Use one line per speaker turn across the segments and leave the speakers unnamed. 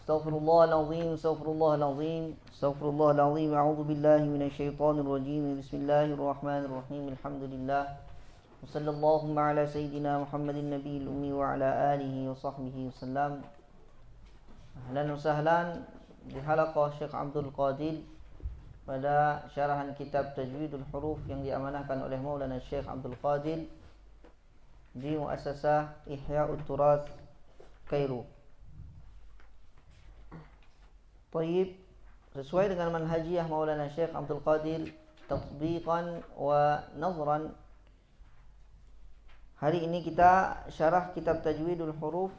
Astaghfirullahaladzim, astaghfirullahaladzim, astaghfirullahaladzim. A'udzu billahi minasyaitonir rajim. Bismillahirrahmanirrahim. Alhamdulillah. Wassallallahu ala sayyidina Muhammadin nabiyil ummi wa ala alihi wa sahbihi wasallam. Ahlan wa sahlan di halaqah Syekh Abdul Qadir pada syarahan kitab Tajwidul Huruf yang diamanahkan oleh Maulana Syekh Abdul Qadir di Muassasah Ihya'ut Turath Kairo. Tayyib, sesuai dengan manhajiyah Maulana Syekh Abdul Qadir, tatbiqan wa nazran. Hari ini kita syarah kitab Tajwidul Huruf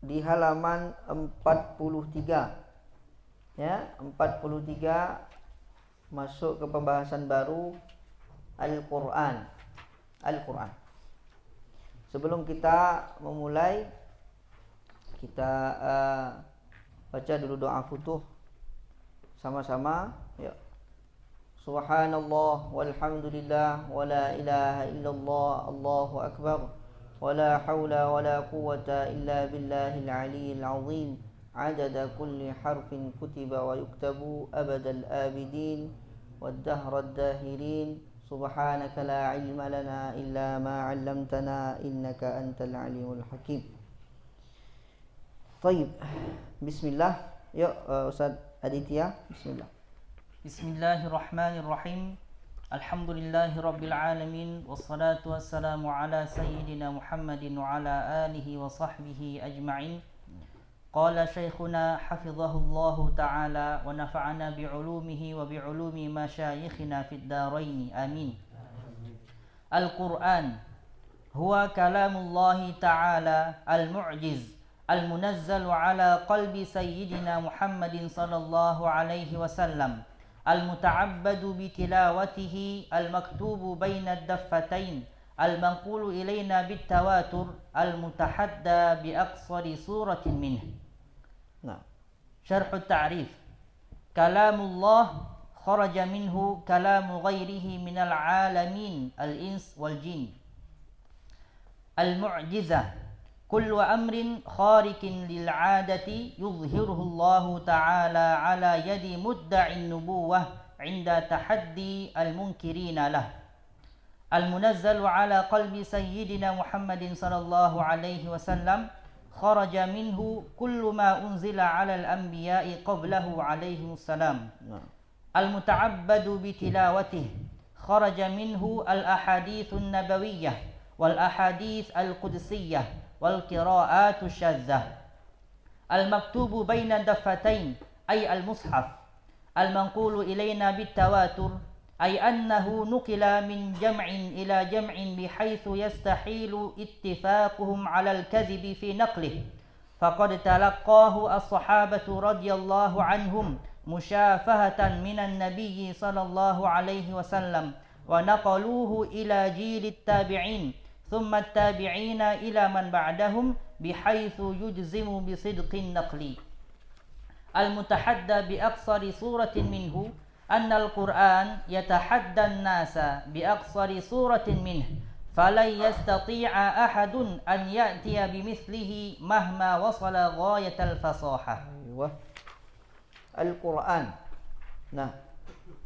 di halaman 43. Ya, 43 masuk ke pembahasan baru Al-Qur'an. Al-Qur'an. Sebelum kita memulai, kita baca dulu doa futuh sama-sama ya. Subhanallah walhamdulillah wala ilaha illallah Allahu akbar wala haula wala quwwata illa billahil aliyyil azim adada kulli harfin kutiba wa yuktabu abadal abidin wad dahrad dahirin subhanaka la ilma lana illa ma 'allamtana innaka antal alimul hakim. Tayyib. Bismillah. Yuk Ustaz Aditya, bismillah.
Bismillahirrahmanirrahim. Alhamdulillahi rabbil alamin wassalatu wassalamu ala sayyidina Muhammadin wa ala alihi wa sahbihi ajma'in. Qala syekhuna hafizahullahu ta'ala wa nafa'ana bi'ulumihi wa bi'ulumi masyayikhina fid darain. Amin. Al-Qur'an huwa kalamullahi ta'ala al-mu'jiz المنزل على قلب سيدنا محمد صلى الله عليه وسلم المتعبد بتلاوته المكتوب بين الدفتين المنقول إلينا بالتواتر المتحدى بأقصر سورة منه. شرح التعريف: كلام الله خرج منه كلام غيره من العالمين الإنس والجن. المعجزة كل أمر خارق للعادة يظهره الله تعالى على يد مدعي النبوة عند تحدي المنكرين له. المنزل على قلب سيدنا محمد صلى الله عليه وسلم خرج منه كل ما أنزل على الأنبياء قبله عليهم السلام. المتعبد بتلاوته خرج منه الأحاديث النبوية والأحاديث القدسية والقراءات الشاذة. المكتوب بين الدفتين أي المصحف. المنقول إلينا بالتواتر أي أنه نقل من جمع إلى جمع بحيث يستحيل اتفاقهم على الكذب في نقله، فقد تلقاه الصحابة رضي الله عنهم مشافهة من النبي صلى الله عليه وسلم ونقلوه إلى جيل التابعين ثم التابعين إلى من بعدهم بحيث يجزم بصدق النقل. المتحدى بأقصر سورة منه أن القرآن يتحدى الناس بأقصر سورة منه فلن يستطيع أحد أن يأتي بمثله مهما وصل غاية الفصاحة.
Al-Quran. Nah,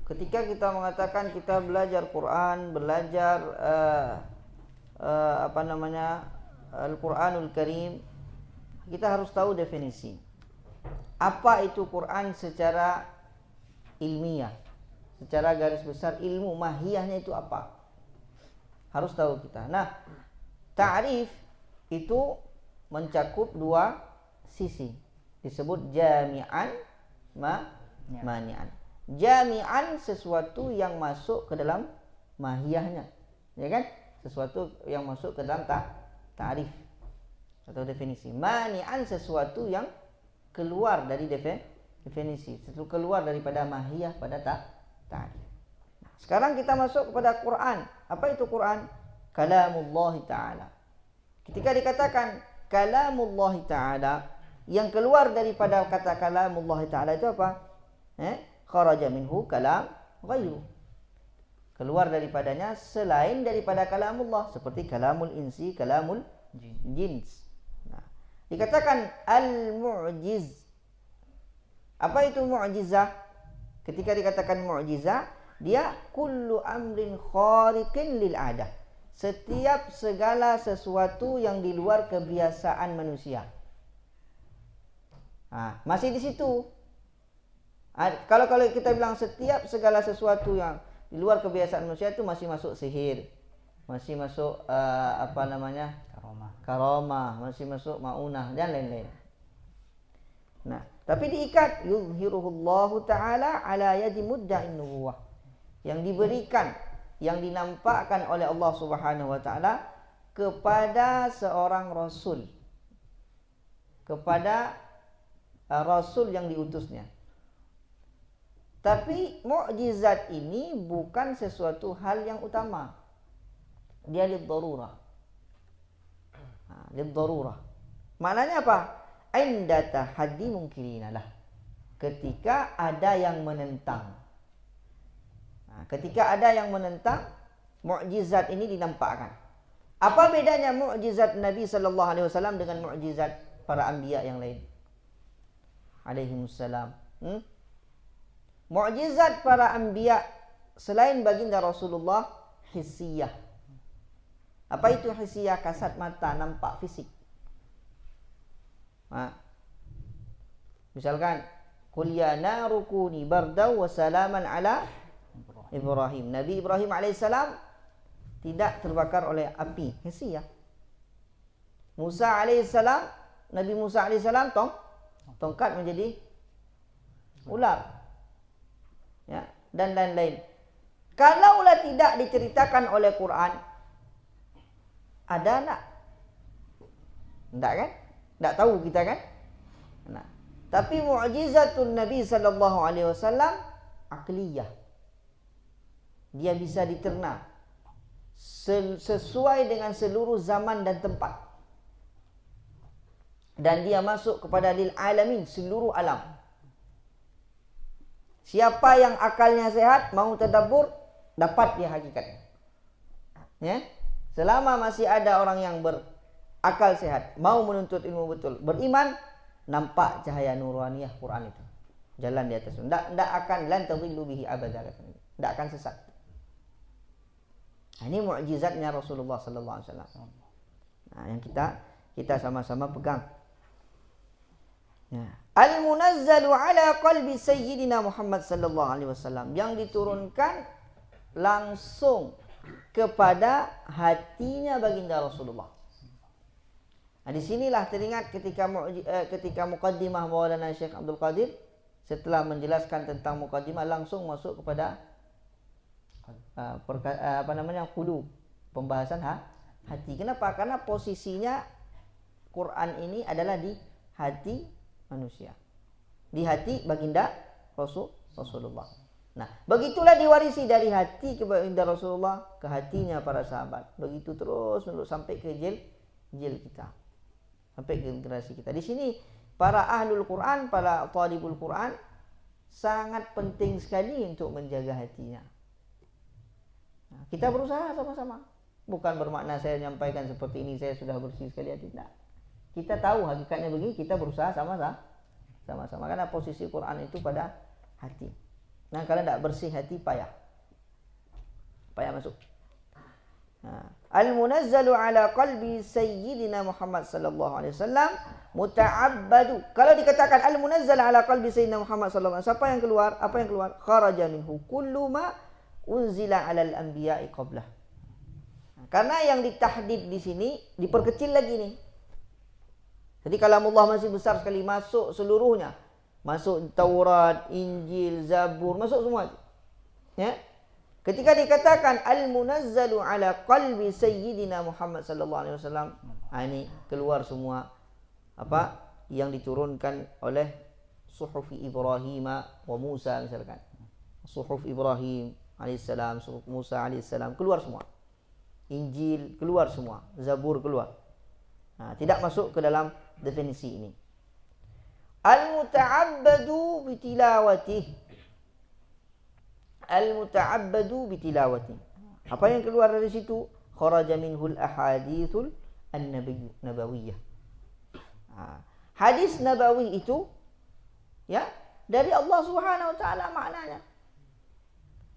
ketika kita mengatakan kita belajar Quran, belajar Al-Quranul Karim, kita harus tahu definisi. Apa itu Quran secara ilmiah, secara garis besar ilmu mahiyahnya itu apa? Harus tahu kita. Nah, ta'rif itu mencakup dua sisi. Disebut jami'an mani'an. Jami'an sesuatu yang masuk ke dalam mahiyahnya, ya kan? Sesuatu yang masuk ke dalam ta'rif atau definisi. Mani'an sesuatu yang keluar dari definisi, sesuatu keluar daripada mahiyah pada ta'rif. Sekarang kita masuk kepada Quran. Apa itu Quran? Kalamullah Ta'ala. Ketika dikatakan Kalamullah Ta'ala, yang keluar daripada kata Kalamullah Ta'ala itu apa? Kharaja minhu kalam ghairu. Keluar daripadanya selain daripada kalamullah, seperti kalamul insi, kalamul jins. Nah, dikatakan al-mu'jiz Apa itu mu'jizah? Ketika dikatakan mu'jizah, dia kullu amrin khariqin lil adah. Setiap segala sesuatu yang di luar kebiasaan manusia. Masih di situ. Kalau kita bilang setiap segala sesuatu yang di luar kebiasaan manusia itu masih masuk sihir, masih masuk karamah, masih masuk maunah dan lain-lain. Nah, tapi diikat yuzhiruhullahu ta'ala ala yadi mudda'in nubuwah. Yang diberikan, yang dinampakkan oleh Allah Subhanahu wa taala kepada seorang rasul. Kepada rasul yang diutusnya. Tapi mukjizat ini bukan sesuatu hal yang utama. Dia lid-darurah. Lid-darurah. Maknanya apa? Inda tahaddi mungkirina lah. Ketika ada yang menentang. Ketika ada yang menentang, mukjizat ini dinampakkan. Apa bedanya mukjizat Nabi sallallahu alaihi wasallam dengan mukjizat para anbiya yang lain? Alaihimussalam. Mukjizat para anbiya selain baginda Rasulullah hissiyah. Apa itu hissiyah? Kasat mata, nampak fisik. Misalkan, qul ya naru kuni bardaw wa salaman ala Ibrahim. Nabi Ibrahim alaihissalam tidak terbakar oleh api hissiyah. Musa alaihissalam, Nabi Musa alaihissalam tongkat menjadi ular. Ya, dan lain-lain. Kalaulah tidak diceritakan oleh Quran, ada enggak? Enggak kan? Enggak tahu kita kan? Nah, tapi mukjizatun Nabi sallallahu alaihi wasallam aqliyah. Dia bisa diterna sesuai dengan seluruh zaman dan tempat. Dan dia masuk kepada lil alamin, seluruh alam. Siapa yang akalnya sehat, mau tadabbur, dapat dia hakikatnya. Ya? Selama masih ada orang yang berakal sehat, mau menuntut ilmu betul, beriman, nampak cahaya nuraniyah Quran itu. Jalan di atas. Tidak akan lan tadhillu bihi abada. Tidak akan sesat. Ini mukjizatnya Rasulullah sallallahu alaihi wasallam. Nah, yang kita sama-sama pegang. Ya. Al-munazzalu ala qalbi sayyidina Muhammad sallallahu alaihi wasallam, yang diturunkan langsung kepada hatinya baginda Rasulullah. Nah, di sinilah teringat ketika muqaddimah Maulana Syekh Abdul Qadir, setelah menjelaskan tentang muqaddimah langsung masuk kepada qulub, pembahasan hati. Kenapa? Karena posisinya Quran ini adalah di hati manusia, di hati baginda Rasulullah. Nah, begitulah diwarisi dari hati ke baginda Rasulullah ke hatinya para sahabat. Begitu terus sampai ke jil kita, sampai ke generasi kita. Di sini para ahlul Quran, para talibul Quran sangat penting sekali untuk menjaga hatinya. Nah, kita berusaha sama-sama. Bukan bermakna saya menyampaikan seperti ini saya sudah bersih sekali hati. Tidak. Kita tahu hakikatnya begini, kita berusaha sama-sama. Karena posisi Quran itu pada hati. Nah, kalau tidak bersih hati payah masuk. Nah, al-munazzalu ala qalbi sayyidina Muhammad sallallahu alaihi wasallam muta'abbadu. Kalau dikatakan al-munazzal ala qalbi sayyidina Muhammad sallallahu alaihi wasallam, siapa yang keluar? Apa yang keluar? Kharaja minhu kullu ma unzila 'alal anbiya'i qablah. Karena yang ditahdid di sini diperkecil lagi nih. Jadi kalamullah masih besar sekali, masuk seluruhnya. Masuk Taurat, Injil, Zabur, masuk semua. Ya. Ketika dikatakan al-munazzalu ala qalbi sayyidina Muhammad sallallahu alaihi wasallam, ini keluar semua apa yang diturunkan oleh suhufi Ibrahim wa Musa misalkan. Suhuf Ibrahim alaihissalam, suhuf Musa alaihissalam, keluar semua. Injil keluar semua, Zabur keluar. Nah, tidak masuk ke dalam definisi ini. Al-muta'abbadu bitilawatih. Al-muta'abbadu bitilawatih. Apa yang keluar dari situ? Kharaja minhul ahadithul an-nabawiyah. Hadis nabawi itu ya dari Allah Subhanahu wa taala maknanya.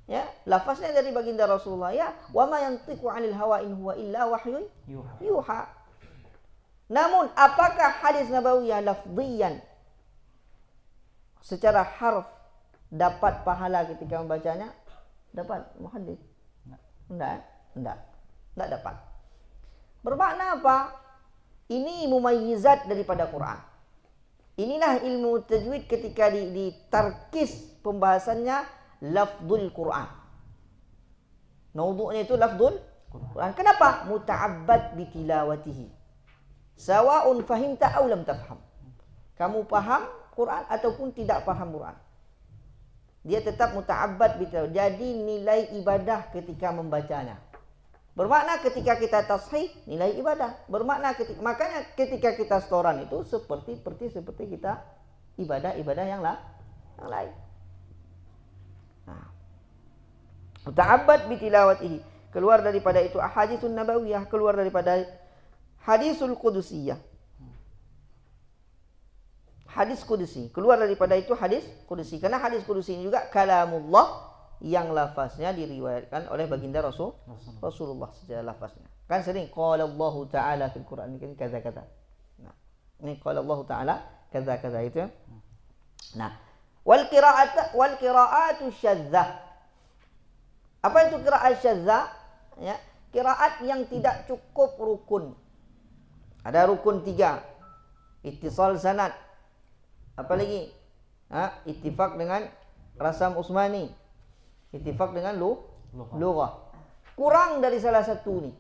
Ya, lafaznya dari baginda Rasulullah, ya, wa ma yantiqu 'anil hawa in huwa illa wahyun yuha. Namun apakah hadis nabawiyah lafziyan secara harf dapat pahala ketika membacanya? Dapat muhaddits? Enggak dapat. Bermakna apa? Ini mumayyizat daripada Quran. Inilah ilmu tajwid ketika ditarkis pembahasannya lafzul Quran. Maudu'nya itu lafzul Quran. Kenapa? Muta'abbad bitilawatihi. Sawa'un fahimta aw lam tafham. Kamu paham Quran ataupun tidak paham Quran, dia tetap muta'abbad bitilawatihi. Jadi nilai ibadah ketika membacanya. Bermakna ketika kita tashih nilai ibadah. Bermakna makanya ketika kita setoran itu seperti kita ibadah yang lain. Muta'abbad bitilawatihi. Keluar daripada itu ahaditsun nabawiyah, keluar daripada hadisul qudusiyah. Hadis kudusi, keluar daripada itu hadis kudusi. Karena hadis kudusi ini juga kalamullah yang lafaznya diriwayatkan oleh baginda Rasulullah secara lafaznya. Kan sering qala Allah taala fil Quran ini kata-kata. Nah, ini qala Allah taala kata-kata itu. Nah, wal qira'atu syadzah. Apa itu qiraat syadzah? Ya, qiraat yang tidak cukup rukun. Ada rukun 3. Ittisal sanad. Apa lagi? Ittifaq dengan rasam Utsmani. Ittifaq dengan lughah. Kurang dari salah satu ni.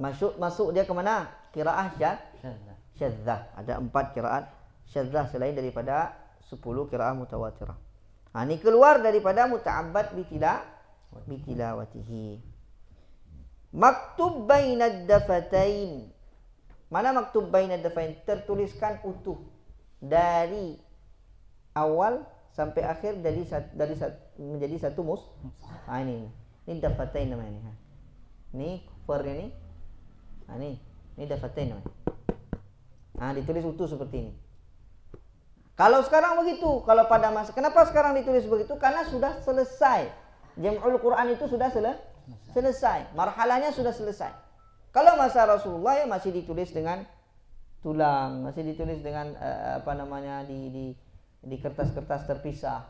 Masuk dia ke mana? Qiraah syadzah. Ada 4 qiraat syadzah selain daripada 10 qiraah mutawatirah. Ini keluar daripada muta'abbad bitilawatihi. Maktub bainad dafatain. Mana maktub bainad dafatain? Tertuliskan utuh dari awal sampai akhir menjadi satu ini dafatain namanya. Ini covernya ni. Ini dafatain namanya. Ditulis utuh seperti ini. Kalau sekarang begitu, kalau pada masa, kenapa sekarang ditulis begitu? Karena sudah selesai. Jam'ul Quran itu sudah selesai. Marhalahnya sudah selesai. Kalau masa Rasulullah ya masih ditulis dengan tulang, masih ditulis dengan di kertas-kertas terpisah.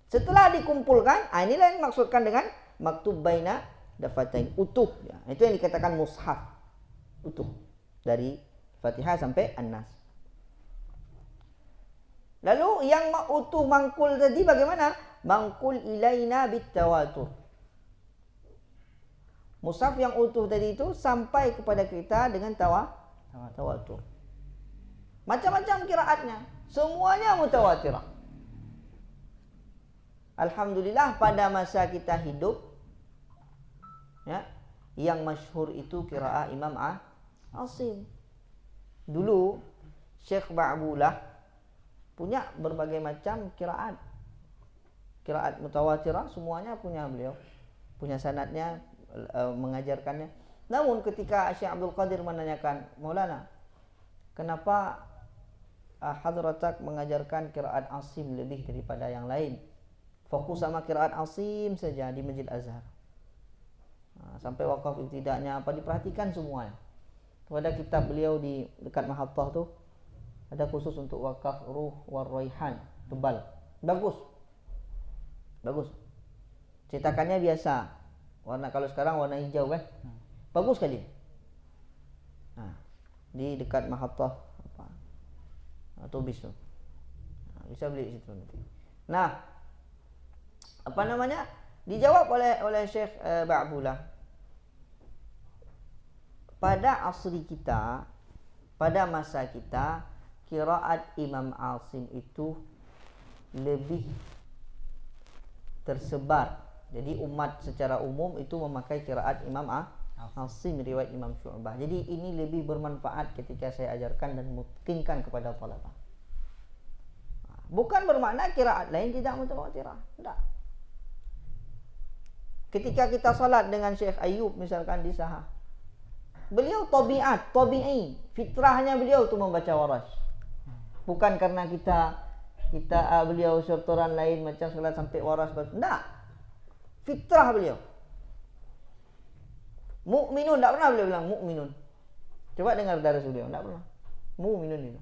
Setelah dikumpulkan, inilah yang dimaksudkan dengan maktub baina dafatain, utuh. Ya, itu yang dikatakan mushaf, utuh dari Fatihah sampai An-Nas. Lalu yang utuh mangkul tadi bagaimana? Mangkul ilaina bitawatur. Mushaf yang utuh tadi itu sampai kepada kita dengan tawatur. Macam-macam qiraatnya, semuanya mutawatirah. Alhamdulillah pada masa kita hidup, ya, yang masyhur itu qiraah Imam Asim. Dulu Syekh Ba'bulah punya berbagai macam qiraat mutawatirah, semuanya punya beliau, punya sanadnya, mengajarkannya. Namun ketika Syekh Abdul Qadir menanyakan, Maulana, kenapa hadratak mengajarkan qiraat Asim lebih daripada yang lain? Fokus sama qiraat Asim saja di Masjid Azhar. Sampai wakaf ibtida'nya diperhatikan semuanya. Ada kitab beliau di dekat Mahathah tuh, ada khusus untuk wakaf Ruh war Raihan, tebal, bagus. Cetakannya biasa, warna, kalau sekarang warna hijau kan, bagus kali. Di dekat Mahathah atau bisu, bisa beli di situ nanti. Nah, dijawab oleh Syekh Ba'bulah, pada asri kita, pada masa kita, qiraat Imam Asim itu lebih tersebar. Jadi umat secara umum itu memakai qiraat Imam Asim riwayat Imam Syu'bah. Jadi ini lebih bermanfaat ketika saya ajarkan dan mungkinkan kepada talabah. Bukan bermakna qiraat lain tidak mutawatirah. Tidak. Ketika kita salat dengan Syekh Ayub misalkan di Sahah, beliau tabi'i, fitrahnya beliau itu membaca Warash. Bukan karena kita kita beliau syaitan lain macam solat sampai waras. Enggak. Fitrah beliau. Mukminun, enggak pernah beliau bilang mukminun. Coba dengar dari beliau, enggak pernah. Mukminun itu.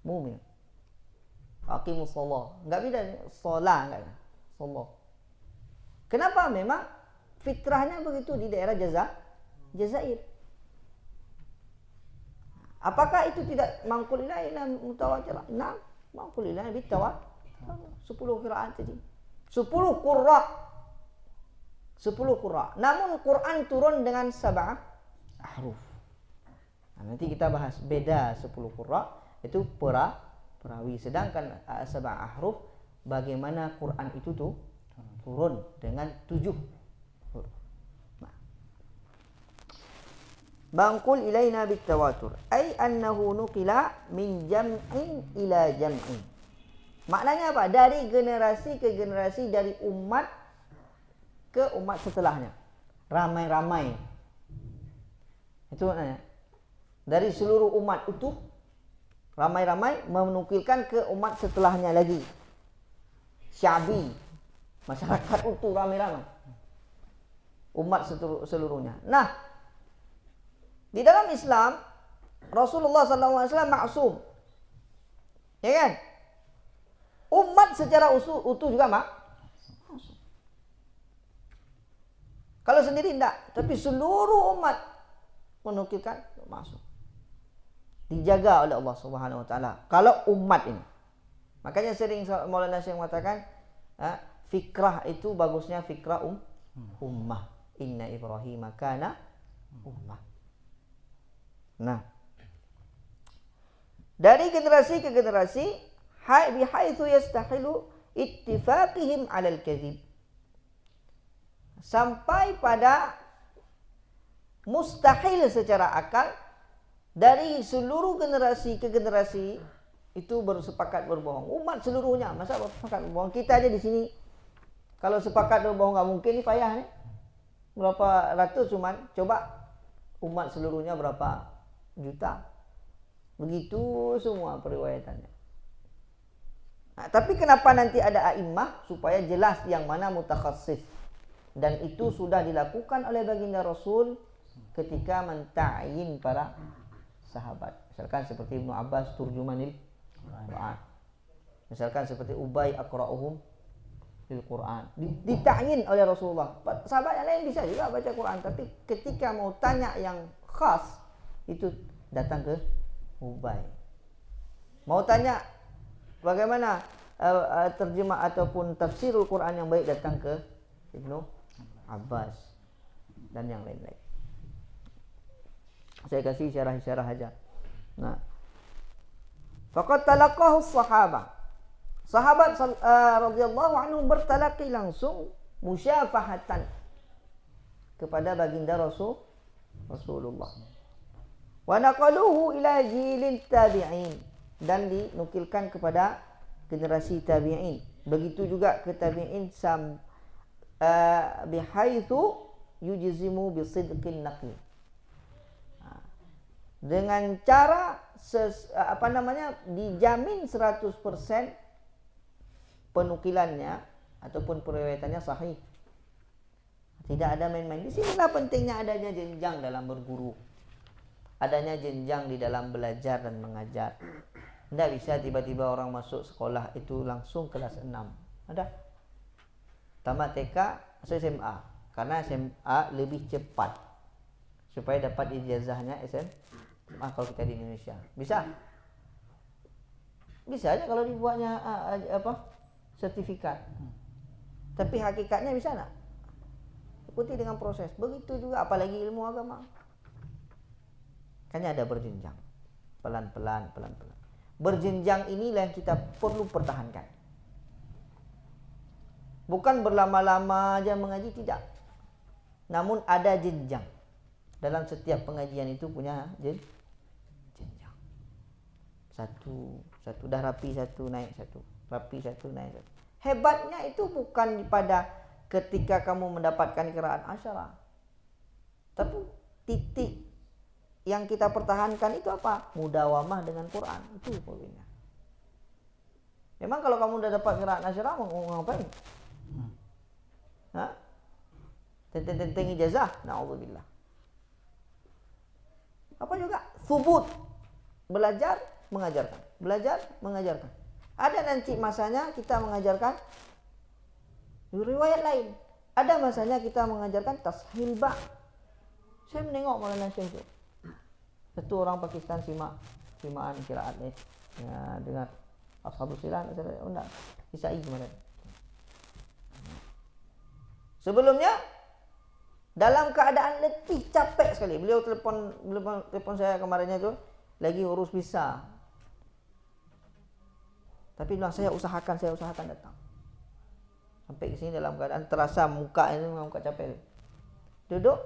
Mukmin. Aqimus shalah. Enggak beda shalah enggak. Shalah. Kenapa? Memang fitrahnya begitu di daerah Jazair. Apakah itu tidak mangkul ilahi mutawatir? Nah, mangkul ilahi bitawatir. 10 qiraat tadi. 10 qurra. 10 qurra. Namun Quran turun dengan 7 ahruf. Nah, nanti kita bahas beda 10 qurra itu perawi. Sedangkan 7 ahruf bagaimana Quran itu tuh turun dengan 7 huruf. Mangkul ilaina bitawatur ay annahu nuqila min jam'in ila jam'in. Maknanya apa? Dari generasi ke generasi, dari umat ke umat setelahnya. Ramai-ramai. Itu maknanya. Dari seluruh umat utuh, ramai-ramai menukilkan ke umat setelahnya lagi. Syabi, masyarakat utuh ramai-ramai. Umat seluruhnya. Nah, di dalam Islam Rasulullah SAW maksum, ya kan? Umat secara utuh juga maksum. Kalau sendiri tidak, tapi seluruh umat menukilkan maksum. Dijaga oleh Allah Subhanahu Wa Taala. Kalau umat ini, makanya sering Maulana Syekh mengatakan, fikrah itu bagusnya fikrah ummah. Inna Ibrahim kana ummah. Nah, dari generasi ke generasi, bihaitsu yastahilu ittifaqihim 'alal kadhib. Sampai pada mustahil secara akal dari seluruh generasi ke generasi itu bersepakat berbohong. Umat seluruhnya masa bersepakat berbohong? Kita aja di sini kalau sepakat berbohong enggak mungkin, ini payah nih. Berapa ratus cuman, coba umat seluruhnya berapa juta. Begitu semua periwayatannya. Nah, tapi kenapa nanti ada a'immah? Supaya jelas yang mana mutakhassis. Dan itu sudah dilakukan oleh baginda Rasul ketika menta'yin para sahabat. Misalkan seperti Ibnu Abbas turjumanil Quran. Misalkan seperti Ubay aqra'uhum bil Quran. Dita'yin oleh Rasulullah. Sahabat yang lain bisa juga baca Quran, tapi ketika mau tanya yang khas itu datang ke Ubay. Mau tanya bagaimana terjemah ataupun tafsirul Quran yang baik, datang ke Ibnu Abbas dan yang lain-lain. Saya kasih syarah-syarah aja. Nah, faqad talaqahu sahabah. Sahabat radhiyallahu anhum bertalaqi langsung musyafahatan kepada baginda Rasulullah. Wa naqaluhu ila jilin tabi'in, dan dinukilkan kepada generasi tabi'in. Begitu juga ke tabi'in bihaitsu yujzimu bisidqin naqli. Dengan cara dijamin 100% penukilannya ataupun periwayatannya sahih. Tidak ada main-main. Di sinilah pentingnya adanya jenjang dalam berguru. Adanya jenjang di dalam belajar dan mengajar. Tidak bisa tiba-tiba orang masuk sekolah itu langsung kelas 6. Ada. Tamat TK, masuk SMA. Karena SMA lebih cepat. Supaya dapat ijazahnya SMA kalau kita di Indonesia. Bisa? Bisa aja kalau dibuatnya sertifikat. Tapi hakikatnya bisa enggak? Ikuti dengan proses. Begitu juga apalagi ilmu agama. Kayaknya ada berjenjang. Pelan-pelan. Berjenjang inilah yang kita perlu pertahankan. Bukan berlama-lama aja mengaji, tidak. Namun ada jenjang. Dalam setiap pengajian itu punya jenjang. Satu dah rapi, satu naik satu. Rapi satu, naik satu. Hebatnya itu bukan pada ketika kamu mendapatkan qiraat asyarah. Tapi titik yang kita pertahankan itu apa? Mudawamah dengan Quran. Itu poinnya. Memang kalau kamu udah dapat qiraat nasyirah mau ngapain? Hah? Tentang ijazah, na'udzubillah. Apa juga? Thubut. Belajar, mengajarkan. Belajar, mengajarkan. Ada nanti masanya kita mengajarkan riwayat lain. Ada masanya kita mengajarkan tashil ba'. Saya menengok Maulana Syekh itu. Satu orang Pakistan simaan qiraat ni. Ya, dengar Ashabul Silah, enggak. Isai kemarin. Sebelumnya dalam keadaan letih, capek sekali. Beliau telepon saya kemarinnya itu lagi urus visa. Tapi bilang saya usahakan datang. Sampai ke sini dalam keadaan terasa muka ini memang muka capek. Duduk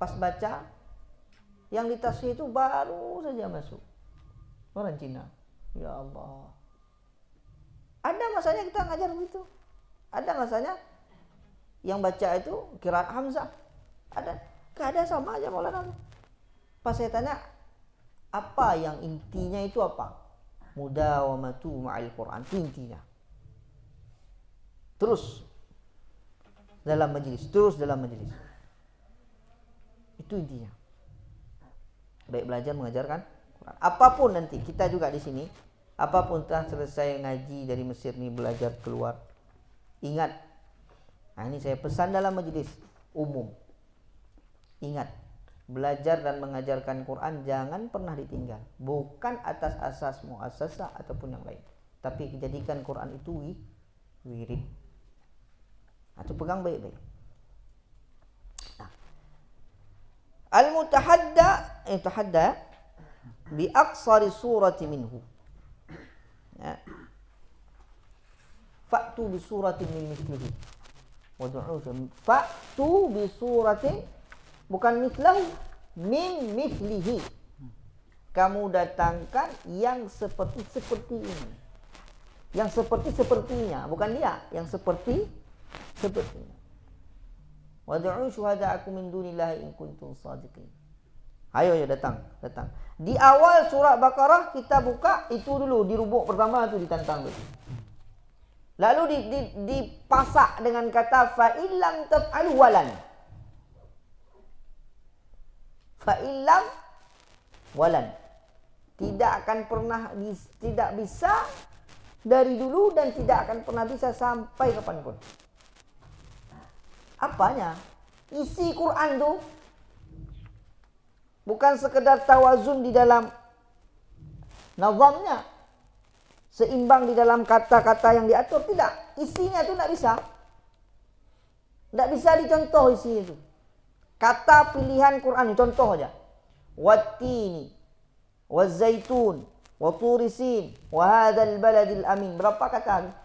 pas baca yang di tasbih itu baru saja masuk. Orang Cina. Ya Allah. Ada masanya kita ngajar begitu. Ada masanya yang baca itu qiraat Hamzah. Ada sama aja Maulana. Pas saya tanya apa yang intinya itu apa? Mudawamatu ma'al Quran, itu intinya. Terus dalam majelis. Itu intinya. Baik belajar mengajarkan Quran. Apapun nanti kita juga di sini, apapun telah selesai ngaji dari Mesir ni belajar keluar. Ingat, nah ini saya pesan dalam majelis umum. Ingat, belajar dan mengajarkan Quran jangan pernah ditinggal. Bukan atas asas muassasah ataupun yang lain, tapi jadikan Quran itu wirid. Atau pegang baik-baik. Nah. Al-mutahadda bi aqsari surati minhu. Ya. Fa'tu bi suratin min mithlihi. Wad'u fa'tu bi suratin bukan mithlahu, min mithlihi. Kamu datangkan yang seperti ini. Yang sepertinya, bukan dia, yang sepertinya. Wad'u syuhada'akum min dunillahi in kuntum shadiqin. Ayo datang. Di awal surah Baqarah kita buka itu dulu, di rubuk pertama itu ditantang dulu. Lalu dipasak dengan kata fa illam taf'alu walan. Fa illam walan. Tidak bisa dari dulu dan tidak akan pernah bisa sampai kapanpun. Apanya? Isi Quran tuh bukan sekedar tawazun di dalam nazamnya, seimbang di dalam kata-kata yang diatur, tidak. Isinya itu tidak bisa. Tidak bisa dicontoh isinya itu. Kata pilihan Quran, contoh aja. Wattini, wazzaitun, waturisin, wahadal baladil amin. Berapa kata?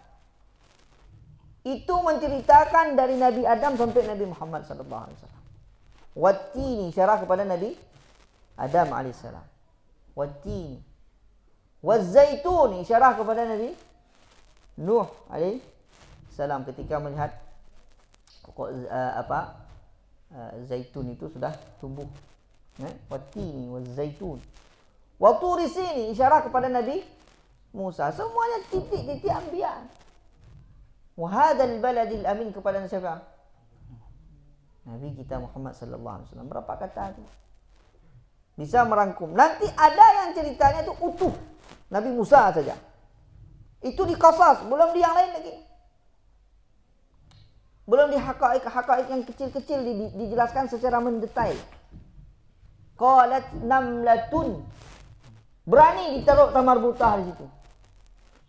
Itu menceritakan dari Nabi Adam sampai Nabi Muhammad SAW. Wattini, syarah kepada Nabi Adam AS. Wattini. Wazzaitun, syarah kepada Nabi Nuh AS ketika melihat zaitun itu sudah tumbuh. Wattini wazzaitun. Waturi sini isyarat kepada Nabi Musa. Semuanya titik-titik anbiya. Wahadal baladil amin kepada siapa? Nabi kita Muhammad sallallahu alaihi wasallam. Berapa kata itu? Bisa merangkum. Nanti ada yang ceritanya itu utuh. Nabi Musa saja. Itu di qasas, belum di yang lain lagi. Belum di haqa'iq yang kecil-kecil dijelaskan secara mendetail. Qalat namlatun. Berani ditaruh tamar buta di situ.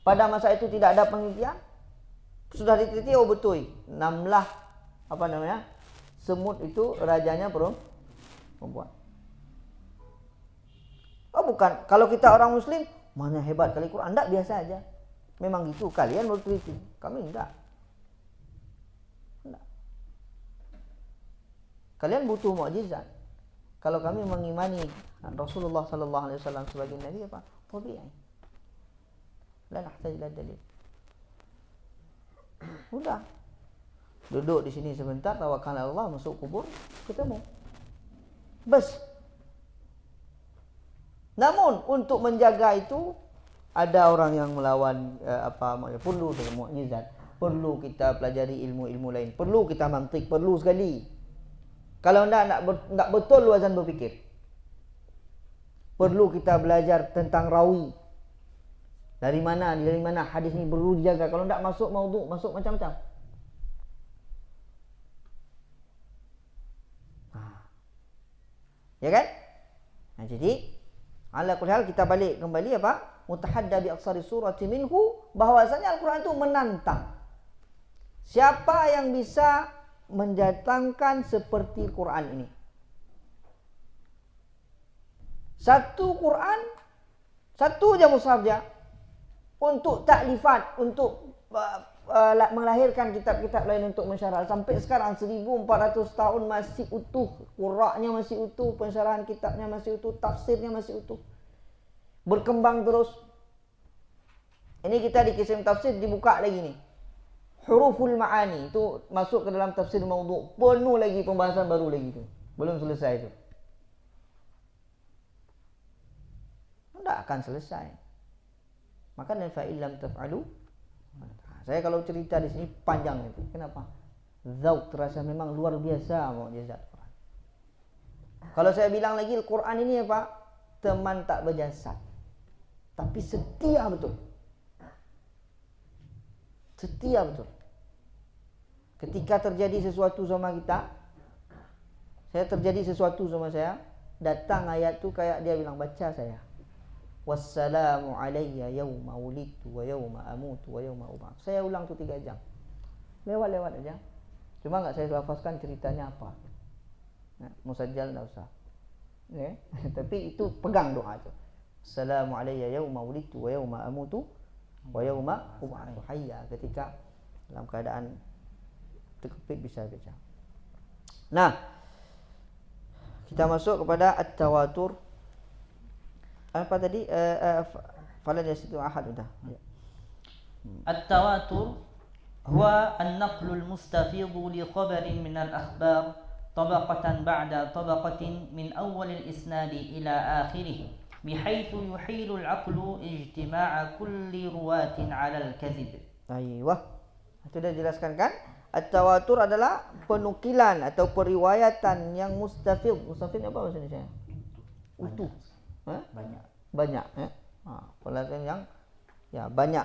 Pada masa itu tidak ada penelitian. Sudah diteliti, oh betul. Namlah, semut itu rajanya perempuan. Oh bukan, kalau kita orang muslim, mana hebat kali Quran. Tidak, biasa aja. Memang gitu, kalian berteliti. Kami enggak. Kalian butuh mukjizat. Kalau kami mengimani Rasulullah sallallahu alaihi wasallam sebagai nabi apa? Tabi'i. La nahtaj ila dalil. Udah. Duduk di sini sebentar, tawakal Allah, masuk kubur, ketemu. Bas. Namun untuk menjaga itu Ada orang yang melawan perlu dengan mukjizat, perlu kita pelajari ilmu-ilmu lain, perlu kita mantik, perlu sekali. Kalau nak betul wazan berfikir, perlu kita belajar tentang rawi. Dari mana hadis ni perlu dijaga. Kalau tak masuk maudhu, masuk macam-macam. Ya kan? Nah, jadi ala kulli hal kita balik kembali apa? Mutahadda bi aqsari surati minhu, bahwasanya Al-Quran itu menantang. Siapa yang bisa mendatangkan seperti Quran ini? Satu Quran, satu je mushaf je, untuk taklifat, untuk melahirkan kitab-kitab lain untuk mensyarah. Sampai sekarang 1400 tahun masih utuh, qura'nya masih utuh, pensyarahan kitabnya masih utuh, tafsirnya masih utuh. Berkembang terus. Ini kita di kisim tafsir dibuka lagi nih. Huruful ma'ani itu masuk ke dalam tafsir maudhu', penuh lagi pembahasan baru lagi tu. Belum selesai tu. Tak akan selesai. Maka dan fa illam taf'alu. Saya kalau cerita di sini panjang itu. Kenapa? Zauq terasa memang luar biasa mukjizat Quran. Kalau saya bilang lagi Quran ini apa? Teman tak berjasad, tapi setia betul. Setia betul. Ketika terjadi sesuatu sama kita, terjadi sesuatu sama saya, datang ayat tu kayak dia bilang, baca saya. Wassalamu alayya yawma wulidtu wa yawma amutu wa yawma ub'ats. Saya ulang tu 3 jam. Lewat aja. Cuma enggak saya lafazkan ceritanya apa. Nah, musajjal enggak usah. Ya. Tapi itu pegang doa tu. Assalamu alayya yawma wulidtu wa yawma amutu wa yawma ub'ats hayya. Ketika dalam keadaan terkepit bisa baca. Nah, kita masuk kepada at-tawatur. Apa tadi? Fala yasitu ahad dah.
At-tawatur huwa an-naqlu al-mustafidhu li khabarin min al-akhbar tabaqatan ba'da tabaqatin min awwal al-isnad ila akhirih bihaythu yuhilu al-aqlu ijtima'a kulli ruwatin 'ala al-kadhib.
Aywa. Itu dah jelaskan kan? At-tawatur adalah penukilan atau periwayatan yang mustafid. Mustafid apa bahasa Indonesia? Utuh. Banyak pelajaran yang banyak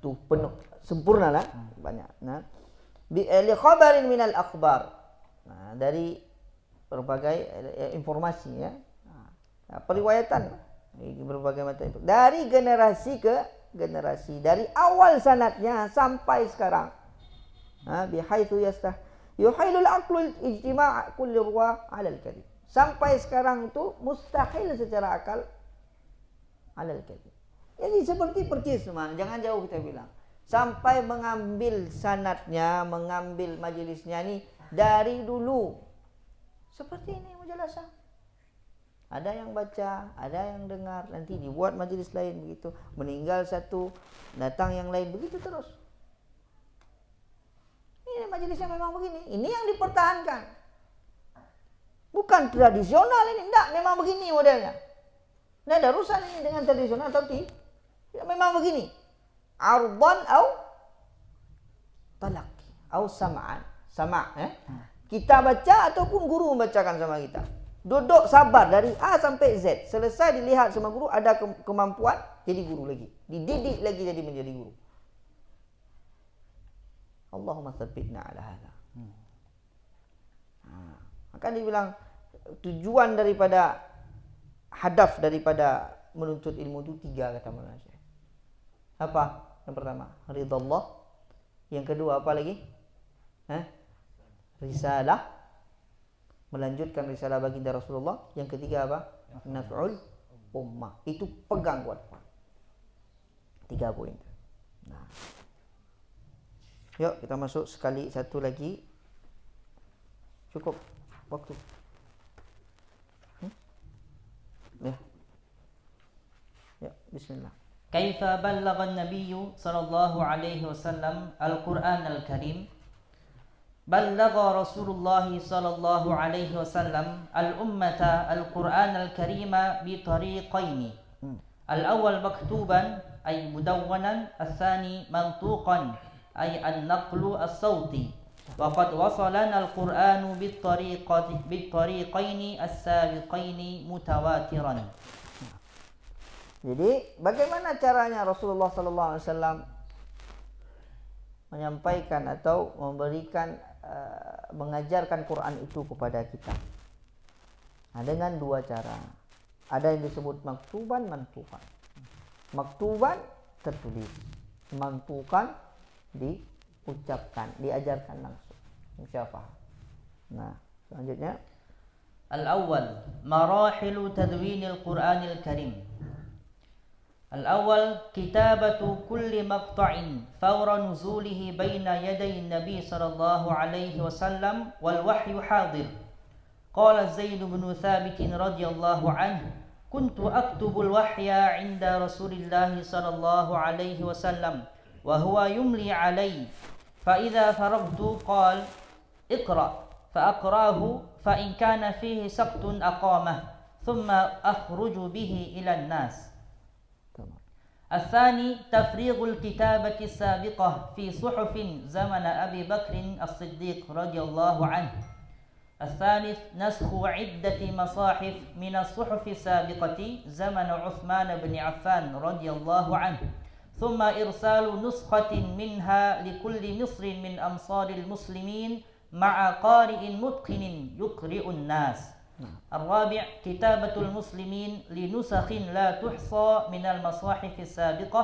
tu penuh sempurna lah banyak. Nah, bi khabarin minal akhbar, dari berbagai informasi ya. Periwayatan berbagai macam dari generasi ke generasi, dari awal sanadnya sampai sekarang. Bi haitsu yuhailul aqlul ijtima' kulli ruwa 'ala al-kadhib. Sampai sekarang itu mustahil secara akal alal kadhib. Jadi seperti percis teman, jangan jauh kita bilang. Sampai mengambil sanadnya, mengambil majelisnya ni dari dulu. Seperti ini mujalasah. Ada yang baca, ada yang dengar, nanti dibuat majelis lain begitu. Meninggal satu, datang yang lain, begitu terus. Ini majelisnya memang begini. Ini yang dipertahankan. Bukan tradisional ini, enggak, memang begini modelnya. Tidak ada urusan ini dengan tradisional atau tidak. Ya, memang begini. Ardan au talaqi au sam'an. Sama' kita baca ataupun guru membacakan sama kita. Duduk sabar dari A sampai Z. Selesai dilihat sama guru, ada kemampuan jadi guru lagi. Dididik lagi jadi menjadi guru. Allahumma tsabbitna ala hadha. Maka dibilang tujuan daripada hadaf daripada menuntut ilmu itu 3 kata Maulana Syekh. Apa? Yang pertama, ridha Allah. Yang kedua apa lagi? Risalah. Melanjutkan risalah baginda Rasulullah. Yang ketiga apa? Naf'ul ummah. Itu pegang kuat. 3 poin. Nah. Yuk kita masuk sekali satu lagi. Cukup waktu. Ya, bismillah.
Kaifa ballagha an-nabiy sallallahu alaihi wasallam al-Qur'an al-Karim? Ballagha Rasulullah sallallahu alaihi wasallam al-ummata al-Qur'an al-Karima bi tariqaini. Al-awwal maktuban ay mudawwanan, al-thani mantuqan ay an-naqlu as-sawti. Wa qad wasalana al-Qur'anu bit-tariqaini as-sabiqaini mutawatiran.
Jadi bagaimana caranya Rasulullah sallallahu alaihi wasallam menyampaikan atau memberikan mengajarkan Quran itu kepada kita? Nah, dengan dua cara. Ada yang disebut maktuban, mantukan. Maktuban tertulis, mantukan diucapkan, diajarkan langsung. Musyafah. Nah, selanjutnya
Al-awwal marahilu tadwinil Qur'anil Karim. Al-awwal kitabatu kulli maqta'in fawra nuzulihi baina yaday Nabi sallallahu alaihi wasallam wal wahyu hadir. Qala Zaid bin Thabit radhiyallahu anhu, kuntu aktubu al-wahya 'inda Rasulillah sallallahu alaihi wasallam wa huwa yumli 'alayhi, fa idza faragtu qala iqra fa aqrahu fa in kana fihi saqtun aqamah thumma akhruju bihi ila an-nas. الثاني تفريغ الكتابة السابقة في صحف زمن أبي بكر الصديق رضي الله عنه. الثالث نسخ عدة مصاحف من الصحف السابقة زمن عثمان بن عفان رضي الله عنه، ثم إرسال نسخة منها لكل مصر من أمصار المسلمين مع قارئ متقن يقرئ الناس. الرابع كتابة المسلمين لنسخ لا تحصى من المصاحف السابقة.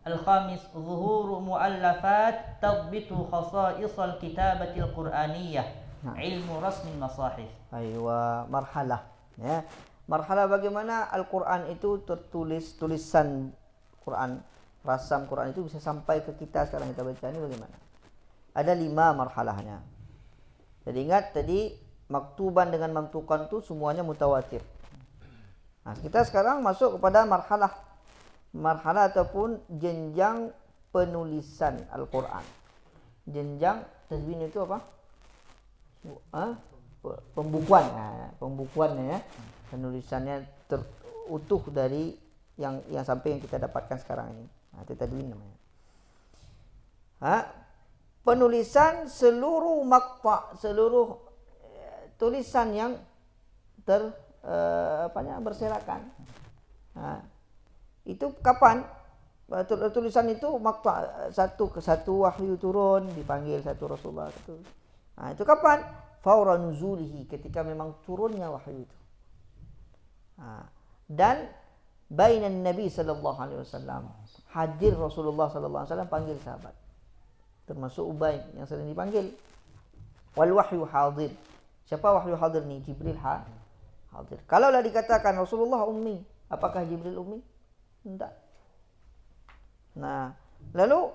الخامس ظهور مؤلفات تضبط خصائص الكتابة القرآنية. Ilmu rasmi masahif.
Aywa, marhalah. Ya. Marhalah bagaimana Al-Quran itu tertulis, tulisan Quran, rasam Quran itu bisa sampai ke kita sekarang kita baca ini bagaimana? Ada 5 marhalahnya. Jadi ingat tadi maktuban dengan mantukan itu semuanya mutawatir. Nah, kita sekarang masuk kepada marhalah ataupun jenjang penulisan Al-Quran. Jenjang tadwin itu apa? Pembukuan. Nah, pembukuannya ya. Penulisannya utuh dari yang sampai yang kita dapatkan sekarang ini. Nah, itu tadwin namanya. Penulisan seluruh makta, seluruh tulisan yang berserakan. Nah, itu kapan? Tulisan itu makta, satu wahyu turun dipanggil satu Rasulullah itu. Nah, itu kapan? Faura nuzulihi, ketika memang turunnya wahyu itu. Nah, dan bainan Nabi sallallahu alaihi wasallam, hadir Rasulullah sallallahu alaihi wasallam panggil sahabat. Termasuk Ubay yang sering dipanggil. Wal wahyu hadir. Siapa wahyu hadir ni? Jibril hadir. Kalaulah dikatakan Rasulullah ummi, apakah Jibril ummi? Tidak. Nah, lalu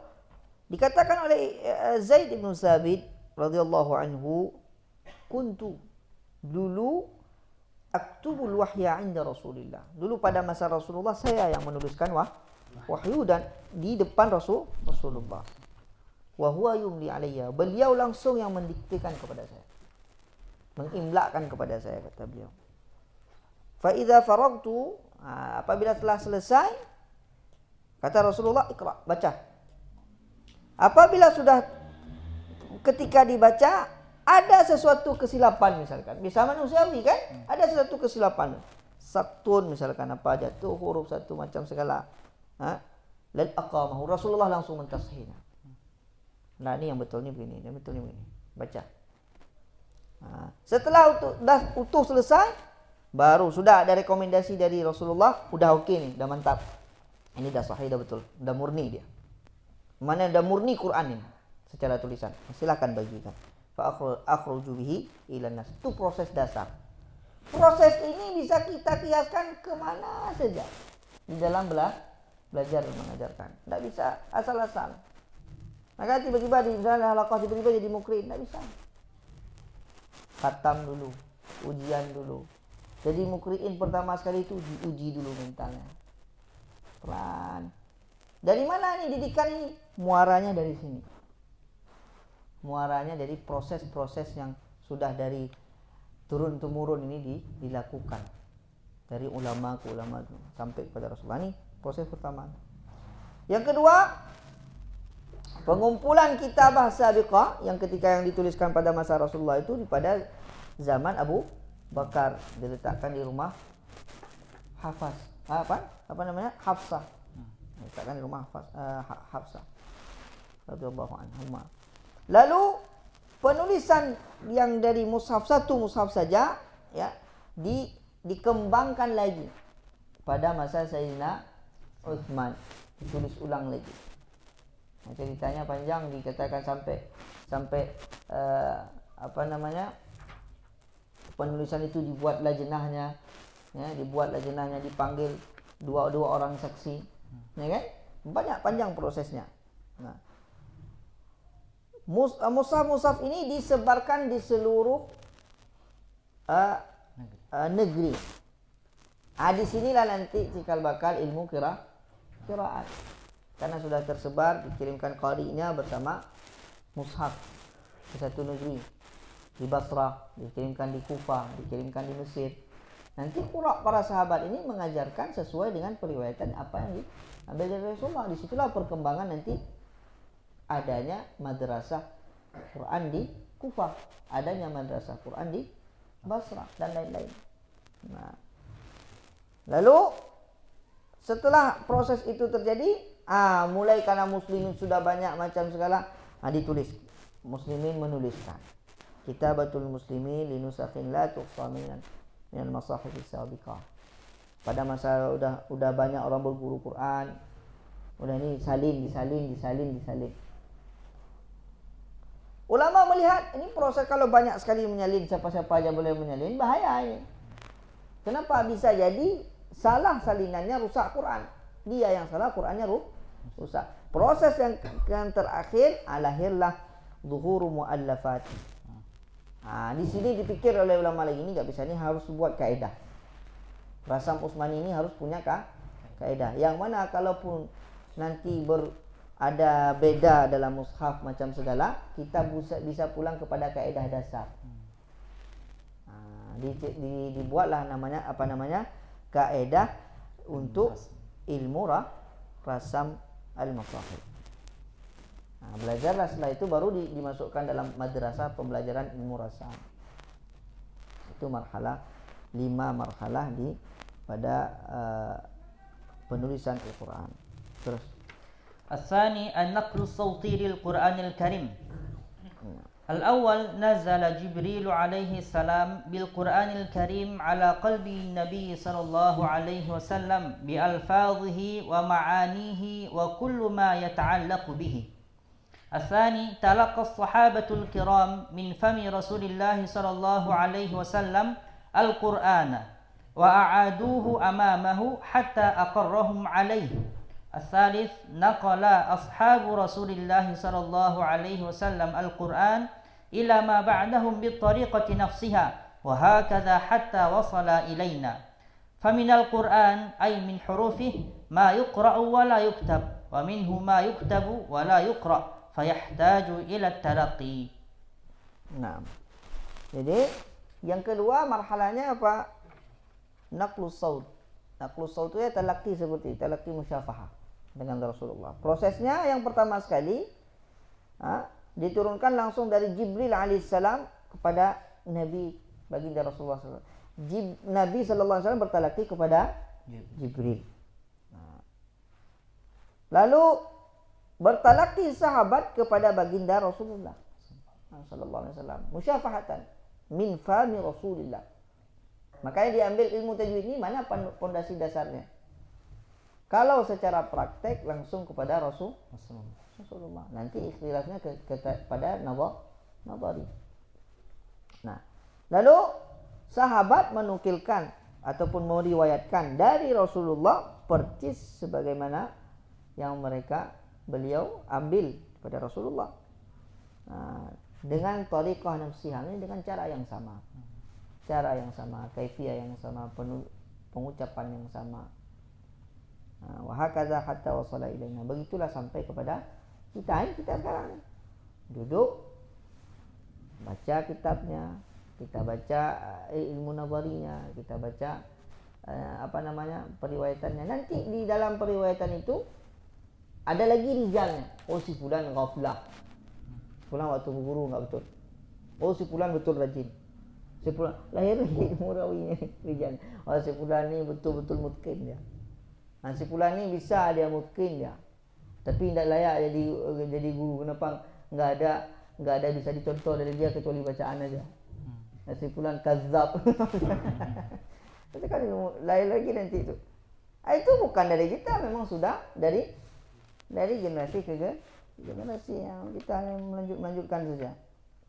dikatakan oleh Zaid bin Thabit radhiyallahu anhu, kuntu dulu aktubul wahya 'inda Rasulillah. Dulu pada masa Rasulullah saya yang menuliskan wahyu dan di depan Rasulullah. Wa huwa yumli alayya. Beliau langsung yang mendiktekan kepada saya. Mengimlakkan kepada saya, kata beliau. Fa idza faragtu, apabila telah selesai, kata Rasulullah, ikra, baca. Apabila sudah ketika dibaca ada sesuatu kesilapan misalkan, bisa manusiawi kan? Ada sesuatu kesilapan. Saktun misalkan apa jatuh huruf satu macam segala. Lal aqamahu, Rasulullah langsung mentashihnya. Nah, ini yang betul ni begini, yang betul ni begini. Baca. Setelah utuh selesai, baru sudah ada rekomendasi dari Rasulullah, udah oke nih, udah mantap. Ini dah sahih, dah betul, dah murni dia. Mana dah murni Quran ini secara tulisan. Silakan bagikan. Fa akhruju bihi ilan nas. Itu proses dasar. Proses ini bisa kita kiaskan kemana saja di dalam belajar dan mengajarkan. Tidak bisa asal-asal. Maka tiba-tiba di misalnya halaqah tiba-tiba jadi mukri, tidak bisa. Khatam dulu, ujian dulu. Jadi mukriin pertama sekali itu diuji dulu mentalnya. Pelan. Dari mana nih didikan ini? Muaranya dari sini. Muaranya dari proses-proses yang sudah dari turun-temurun ini dilakukan. dari ulama ke ulama sampai kepada Rasulullah. Ini proses pertama. Yang kedua, pengumpulan kitabah sabiqah yang ketika yang dituliskan pada masa Rasulullah itu pada zaman Abu Bakar, diletakkan di rumah apa namanya? Hafsah. Diletakkan di rumah Hafsah radhiyallahu anha. Lalu penulisan yang dari mushaf satu mushaf saja ya dikembangkan lagi pada masa Sayyidina Utsman, ditulis ulang lagi. Nah, ceritanya panjang, dikatakan sampai penulisan itu dibuat lajnahnya, dipanggil dua orang saksi, ya kan? Banyak panjang prosesnya. Nah, mushaf ini disebarkan di seluruh negeri. Di sinilah nanti cikal bakal ilmu qiraat. Karena sudah tersebar, dikirimkan qari'nya bersama mushaf ke satu negeri. Di Basrah, dikirimkan di Kufah, dikirimkan di Mesir. Nanti para sahabat ini mengajarkan sesuai dengan periwayatan apa yang diambil dari Rasulullah. Disitulah perkembangan nanti adanya madrasah Quran di Kufah, adanya madrasah Quran di Basrah, dan lain-lain. Nah, lalu setelah proses itu terjadi, mulai karena muslimin sudah banyak macam segala, ditulis. Muslimin menuliskan Kitabatul Muslimin linusakhin la tuqsa minal masahif as-sabiqah. Pada masa udah banyak orang berguru Quran, udah ini disalin. Ulama melihat ini proses, kalau banyak sekali menyalin, siapa-siapa aja boleh menyalin, bahaya ini. Kenapa? Bisa jadi salah salinannya rusak Quran. Dia yang salah, Qurannya rusak. Proses yang terakhir, lahirlah zuhuru muallafat. Di sini dipikir oleh ulama lagi, ini nggak bisa, ini harus buat kaidah. Rasam Utsmani ini harus punya kaidah. Yang mana kalaupun nanti ada beda dalam mushaf macam segala, kita bisa pulang kepada kaidah dasar. Dibuatlah kaidah untuk ilmu rasam al-masahif. Belajarlah, setelah itu baru dimasukkan dalam madrasah pembelajaran ilmu rasam. Itu 5 marhalah pada penulisan Al-Quran. Terus
الثاني النقل الصوتي للقرآن الكريم. الأول نزل جبريل عليه السلام بالقرآن الكريم على قلب النبي صلى الله عليه وسلم بألفاظه ومعانيه وكل ما يتعلق به. الثاني تلقى الصحابة الكرام من فم رسول الله صلى الله عليه وسلم القرآن وأعادوه أمامه حتى أقرهم عليه. الثالث نقل أصحاب رسول الله صلى الله عليه وسلم القرآن إلى ما بعدهم بالطريقة نفسها وهكذا حتى وصل إلينا. فمن القرآن أي من حروفه ما يقرأ ولا يكتب ومنه ما يكتب ولا يقرأ فيحتاج إلى التلقي.
Nah, jadi yang kedua marhalahnya apa? Naqlus saut. Naqlus saut itu talaqi, seperti talaqi musyafahah dengan Rasulullah. Prosesnya yang pertama sekali diturunkan langsung dari Jibril alaihissalam kepada Nabi baginda Rasulullah SAW. Nabi sallallahu alaihi wasallam bertalaqi kepada Jibril. Lalu bertalaqi sahabat kepada baginda Rasulullah sallallahu alaihi wasallam, musyafahatan min fami Rasulillah. Makanya diambil ilmu tajwid ini, mana pondasi dasarnya? Kalau secara praktek langsung kepada Rasulullah. Nanti ikhtilafnya kepada Nadhari. Nah, lalu sahabat menukilkan ataupun meriwayatkan dari Rasulullah persis sebagaimana yang beliau ambil pada Rasulullah. Nah, dengan tariqah nafsihah, ini dengan cara yang sama. Kaifiyah yang sama, pengucapan yang sama. Wa hakadha hatta wasala ilaina. Begitulah sampai kepada kita sekarang. Duduk baca kitabnya, kita baca ilmu nadharinya, kita baca periwayatannya. Nanti di dalam periwayatan itu ada lagi rijalnya. Oh, si fulan ghaflah. Fulan waktu berguru enggak betul. Oh, si fulan betul rajin. Si fulan lahir ilmu rawinya rijal. Oh, si fulan ni betul-betul mutqin dia. Si fulan ni bisa dia mutqin dia. Tapi tidak layak jadi guru. Kenapa? Enggak ada bisa dicontoh dari dia kecuali bacaan aja. Si fulan kazzab. Itu kan lain lagi nanti itu. Itu bukan dari kita, memang sudah dari generasi ke generasi yang kita melanjutkan saja.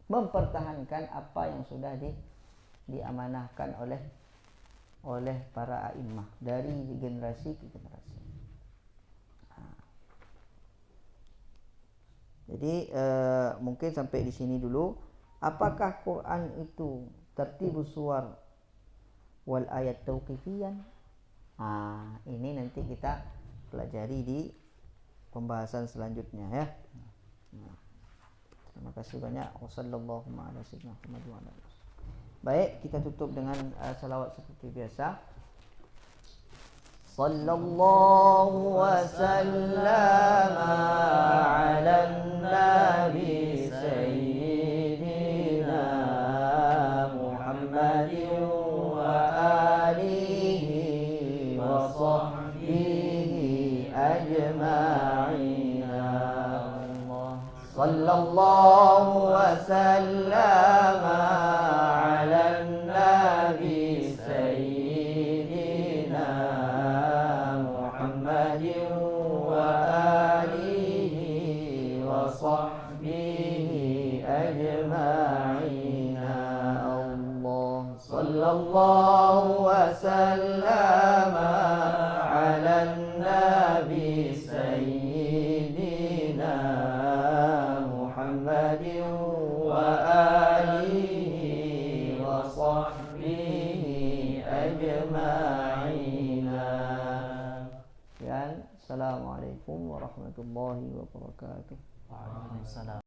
Mempertahankan apa yang sudah diamanahkan oleh para a'immah dari generasi ke generasi. Jadi mungkin sampai di sini dulu. Apakah Quran itu tertibus suwar wal ayat tauqifiyan? Ini nanti kita pelajari di pembahasan selanjutnya ya. Terima kasih banyak. Wassallallahu ala sayyidina Muhammad wa ala alihi. Baik, kita tutup dengan salawat seperti biasa. Sallallahu wa sallama ala nabi sayyidina Muhammadin wa alihi wa sahbihi ajma'in. Sallallahu wa sallama ala nabi sayyidina Muhammadin wa alihi wa sahbihi ajma'in. Allah sallallahu wa sallama ala nabi sayyidina Muhammadin wa alihi wa sahbihi ajma'in. Assalamualaikum warahmatullahi wabarakatuh.
Waalaikumsalam.